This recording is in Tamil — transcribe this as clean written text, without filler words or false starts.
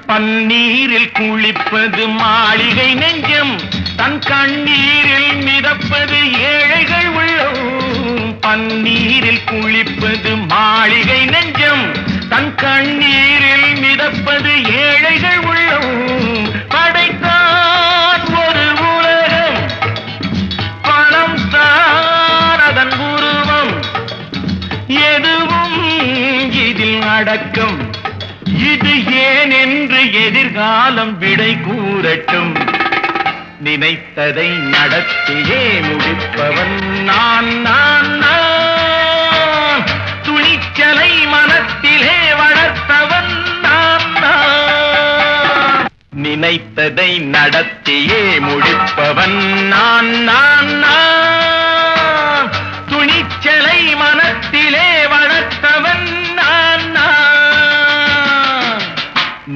பன்னீரில் குளிப்பது மாளிகை நெஞ்சம், தன் கண்ணீரில் மிதப்பது ஏழைகள் உள்ளம். பன்னீரில் குளிப்பது மாளிகை நெஞ்சம், தன் கண்ணீரில் மிதப்பது ஏழைகள் உள்ளம். படைத்தான் ஒரு உலகம், பணம் தான் அதன் உருவம், எதுவும் இதில் அடக்கம். இது ஏன் என்று எதிர்காலம் விடை கூறட்டும். நினைத்ததை நடத்தியே முடிப்பவன் நான் நான் நான். துணிச்சலை மனத்திலே வளர்த்தவன் நான் நான். நினைத்ததை நடத்தியே முடிப்பவன் நான் நான் நான். துணிச்சலை மன